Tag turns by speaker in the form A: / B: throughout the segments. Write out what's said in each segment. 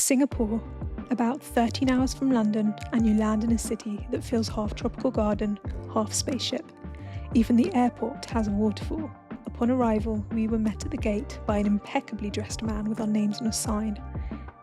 A: Singapore, about 13 hours from London, and you land in a city that feels half tropical garden, half spaceship. Even the airport has a waterfall. Upon arrival, we were met at the gate by an impeccably dressed man with our names on a sign.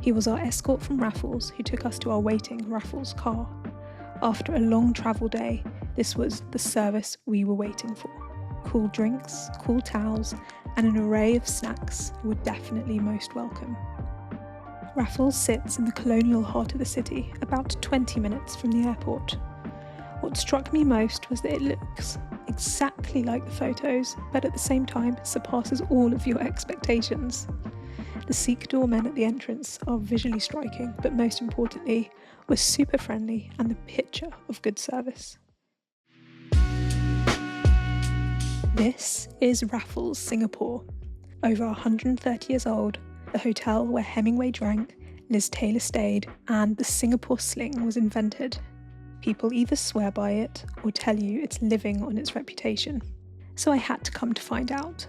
A: He was our escort from Raffles, who took us to our waiting Raffles car. After a long travel day, this was the service we were waiting for. Cool drinks, cool towels, and an array of snacks were definitely most welcome. Raffles sits in the colonial heart of the city, about 20 minutes from the airport. What struck me most was that it looks exactly like the photos, but at the same time surpasses all of your expectations. The Sikh doormen at the entrance are visually striking, but most importantly, were super friendly and the picture of good service. This is Raffles Singapore. Over 130 years old, the hotel where Hemingway drank, Liz Taylor stayed, and the Singapore Sling was invented. People either swear by it or tell you it's living on its reputation. So I had to come to find out.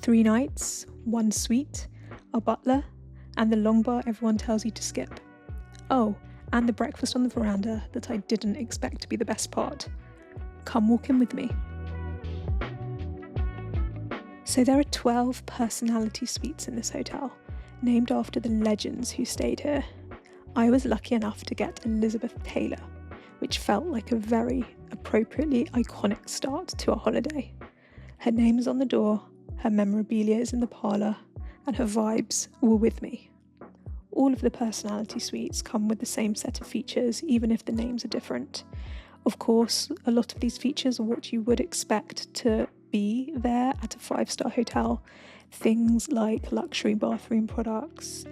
A: 3 nights, 1 suite, a butler, and the long bar everyone tells you to skip. Oh, and the breakfast on the veranda that I didn't expect to be the best part. Come walk in with me. So there are 12 personality suites in this hotel, named after the legends who stayed here. I was lucky enough to get Elizabeth Taylor, which felt like a very appropriately iconic start to our holiday. Her name is on the door, her memorabilia is in the parlour, and her vibes were with me. All of the personality suites come with the same set of features, even if the names are different. Of course, a lot of these features are what you would expect to be there at a 5-star hotel. Things like luxury bathroom products,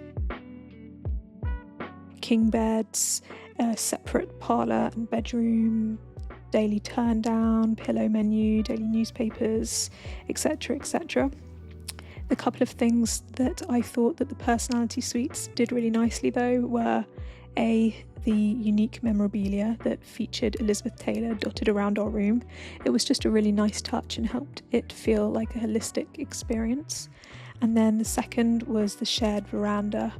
A: king beds, a separate parlour and bedroom, daily turn down, pillow menu, daily newspapers, etc, etc. The couple of things that I thought that the personality suites did really nicely though were the unique memorabilia that featured Elizabeth Taylor dotted around our room. It was just a really nice touch and helped it feel like a holistic experience. And then the second was the shared veranda,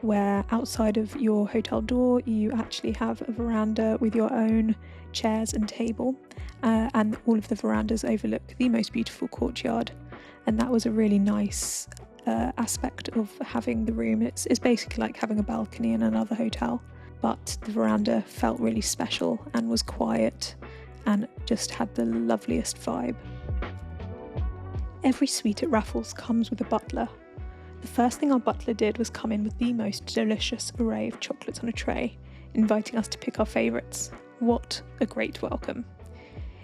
A: where outside of your hotel door you actually have a veranda with your own chairs and table, and all of the verandas overlook the most beautiful courtyard. And that was a really nice aspect of having the room. It's basically like having a balcony in another hotel, but the veranda felt really special and was quiet and just had the loveliest vibe. Every suite at Raffles comes with a butler. The first thing our butler did was come in with the most delicious array of chocolates on a tray, inviting us to pick our favourites. What a great welcome.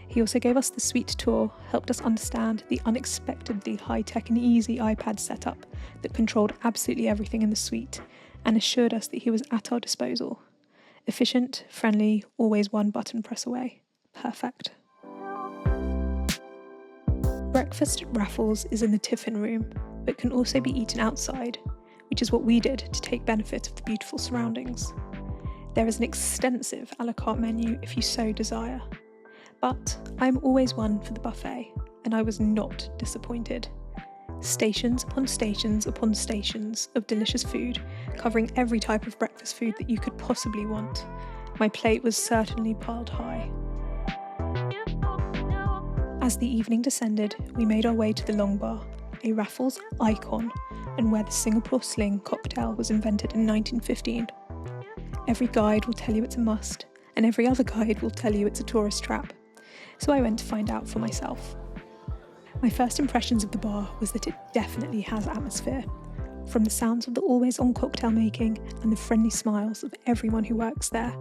A: He also gave us the suite tour, helped us understand the unexpectedly high-tech and easy iPad setup that controlled absolutely everything in the suite, and assured us that he was at our disposal. Efficient, friendly, always one button press away. Perfect. Breakfast at Raffles is in the tiffin room, but can also be eaten outside, which is what we did to take benefit of the beautiful surroundings. There is an extensive a la carte menu if you so desire. But I'm always one for the buffet, and I was not disappointed. Stations upon stations upon stations of delicious food, covering every type of breakfast food that you could possibly want. My plate was certainly piled high. As the evening descended, we made our way to the Long Bar, a Raffles icon, and where the Singapore Sling cocktail was invented in 1915. Every guide will tell you it's a must, and every other guide will tell you it's a tourist trap. So I went to find out for myself. My first impressions of the bar was that it definitely has atmosphere. From the sounds of the always-on cocktail making and the friendly smiles of everyone who works there,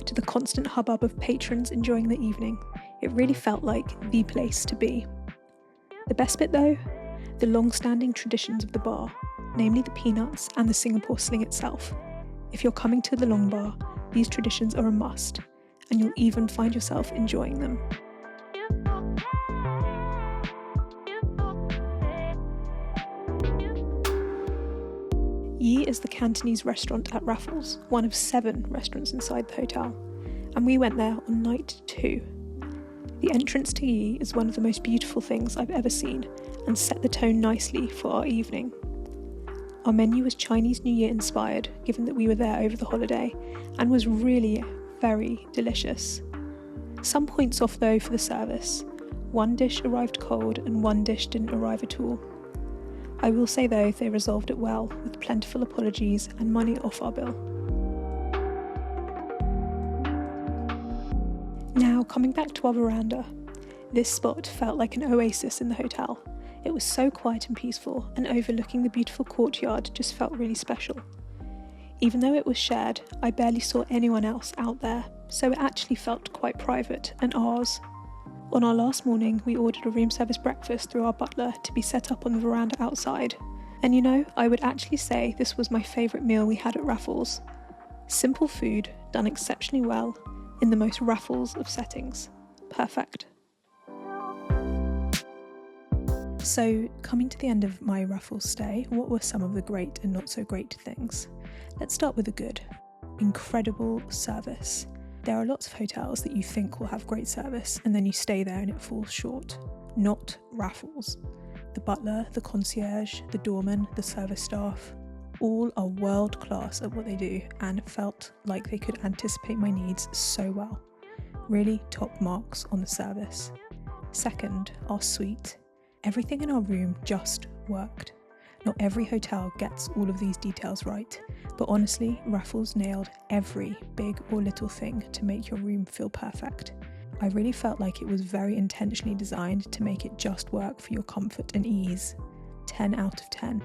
A: to the constant hubbub of patrons enjoying the evening, it really felt like the place to be. The best bit though? The long-standing traditions of the bar, namely the peanuts and the Singapore Sling itself. If you're coming to the Long Bar, these traditions are a must, and you'll even find yourself enjoying them. Yi is the Cantonese restaurant at Raffles, one of 7 restaurants inside the hotel, and we went there on night 2. The entrance to Yi is one of the most beautiful things I've ever seen and set the tone nicely for our evening. Our menu was Chinese New Year inspired, given that we were there over the holiday, and was really very delicious. Some points off though for the service. One dish arrived cold and one dish didn't arrive at all. I will say though, they resolved it well, with plentiful apologies and money off our bill. Now, coming back to our veranda, this spot felt like an oasis in the hotel. It was so quiet and peaceful, and overlooking the beautiful courtyard just felt really special. Even though it was shared, I barely saw anyone else out there, so it actually felt quite private and ours. On our last morning, we ordered a room service breakfast through our butler to be set up on the veranda outside. And you know, I would actually say this was my favourite meal we had at Raffles. Simple food, done exceptionally well, in the most Raffles of settings. Perfect. So, coming to the end of my Raffles stay, what were some of the great and not so great things? Let's start with the good. Incredible service. There are lots of hotels that you think will have great service and then you stay there and it falls short. Not Raffles. The butler, the concierge, the doorman, the service staff, all are world class at what they do and felt like they could anticipate my needs so well. Really top marks on the service. Second, our suite. Everything in our room just worked. Not every hotel gets all of these details right, but honestly, Raffles nailed every big or little thing to make your room feel perfect. I really felt like it was very intentionally designed to make it just work for your comfort and ease. 10 out of 10.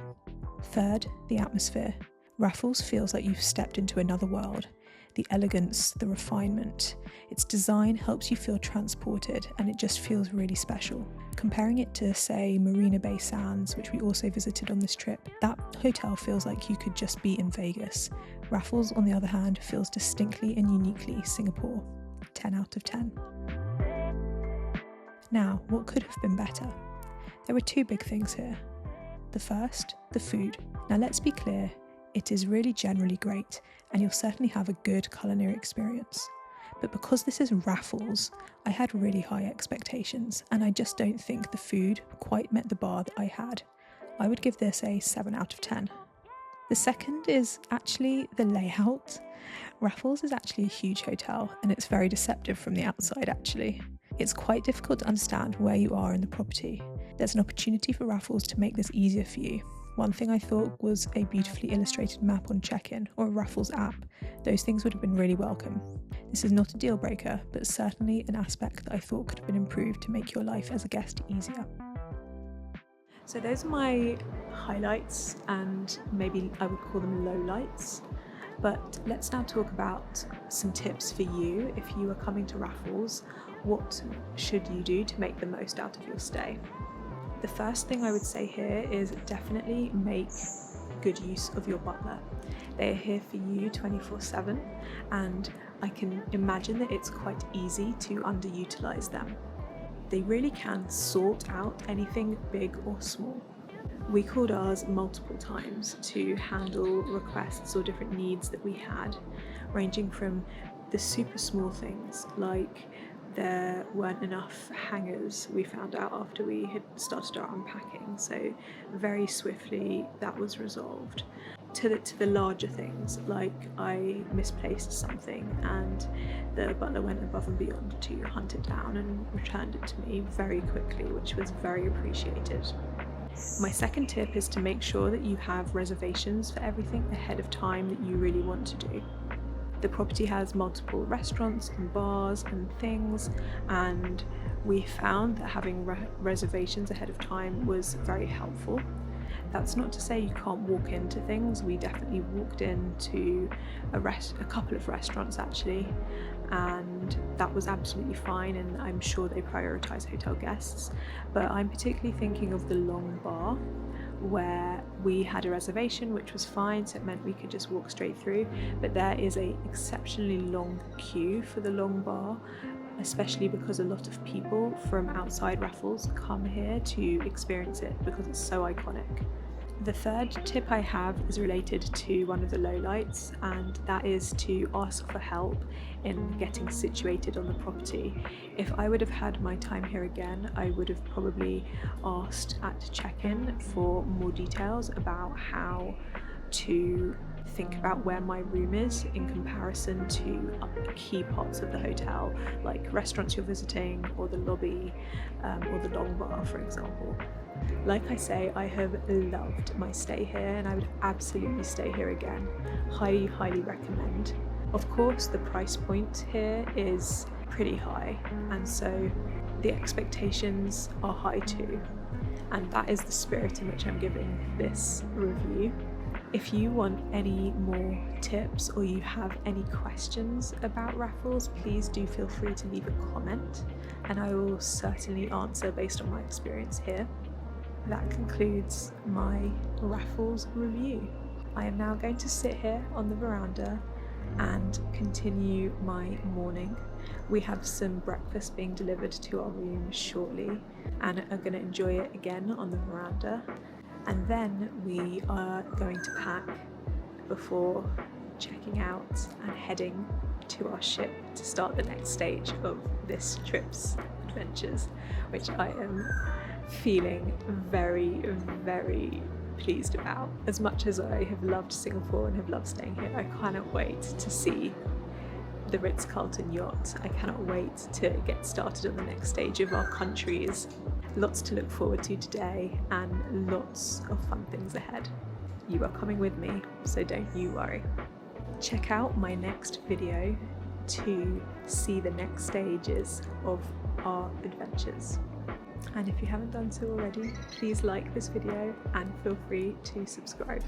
A: Third, the atmosphere. Raffles feels like you've stepped into another world. The elegance, the refinement. Its design helps you feel transported and it just feels really special. Comparing it to, say, Marina Bay Sands, which we also visited on this trip, that hotel feels like you could just be in Vegas. Raffles, on the other hand, feels distinctly and uniquely Singapore. 10 out of 10. Now, what could have been better? There were two big things here. The first, the food. Now let's be clear, it is really generally great and you'll certainly have a good culinary experience. But because this is Raffles, I had really high expectations and I just don't think the food quite met the bar that I had. I would give this a 7 out of 10. The second is actually the layout. Raffles is actually a huge hotel and it's very deceptive from the outside actually. It's quite difficult to understand where you are in the property. There's an opportunity for Raffles to make this easier for you. One thing I thought was a beautifully illustrated map on check-in or a Raffles app. Those things would have been really welcome. This is not a deal breaker, but certainly an aspect that I thought could have been improved to make your life as a guest easier. So those are my highlights and maybe I would call them lowlights. But let's now talk about some tips for you if you are coming to Raffles. What should you do to make the most out of your stay? The first thing I would say here is definitely make good use of your butler. They are here for you 24/7 and I can imagine that it's quite easy to underutilise them. They really can sort out anything big or small. We called ours multiple times to handle requests or different needs that we had, ranging from the super small things like there weren't enough hangers, we found out after we had started our unpacking, so very swiftly that was resolved, to the larger things like I misplaced something and the butler went above and beyond to hunt it down and returned it to me very quickly, which was very appreciated. My second tip is to make sure that you have reservations for everything ahead of time that you really want to do. The property has multiple restaurants and bars and things, and we found that having reservations ahead of time was very helpful. That's not to say you can't walk into things. We definitely walked into a couple of restaurants actually, and that was absolutely fine, and I'm sure they prioritise hotel guests. But I'm particularly thinking of the long bar, where we had a reservation, which was fine, so it meant we could just walk straight through, but there is an exceptionally long queue for the long bar, especially because a lot of people from outside Raffles come here to experience it because it's so iconic. The third tip I have is related to one of the lowlights, and that is to ask for help in getting situated on the property. If I would have had my time here again, I would have probably asked at check-in for more details about how to think about where my room is in comparison to key parts of the hotel, like restaurants you're visiting, or the lobby, or the long bar, for example. Like I say, I have loved my stay here and I would absolutely stay here again. Highly, highly recommend. Of course, the price point here is pretty high, and so the expectations are high too. And that is the spirit in which I'm giving this review. If you want any more tips or you have any questions about Raffles, please do feel free to leave a comment and I will certainly answer based on my experience here. That concludes my Raffles review. I am now going to sit here on the veranda and continue my morning. We have some breakfast being delivered to our room shortly and are going to enjoy it again on the veranda. And then we are going to pack before checking out and heading to our ship to start the next stage of this trip's adventures, which I am feeling very, very pleased about. As much as I have loved Singapore and have loved staying here, I cannot wait to see the Ritz-Carlton yacht. I cannot wait to get started on the next stage of our countries. Lots to look forward to today and lots of fun things ahead. You are coming with me, so don't you worry. Check out my next video to see the next stages of our adventures. And if you haven't done so already, please like this video and feel free to subscribe.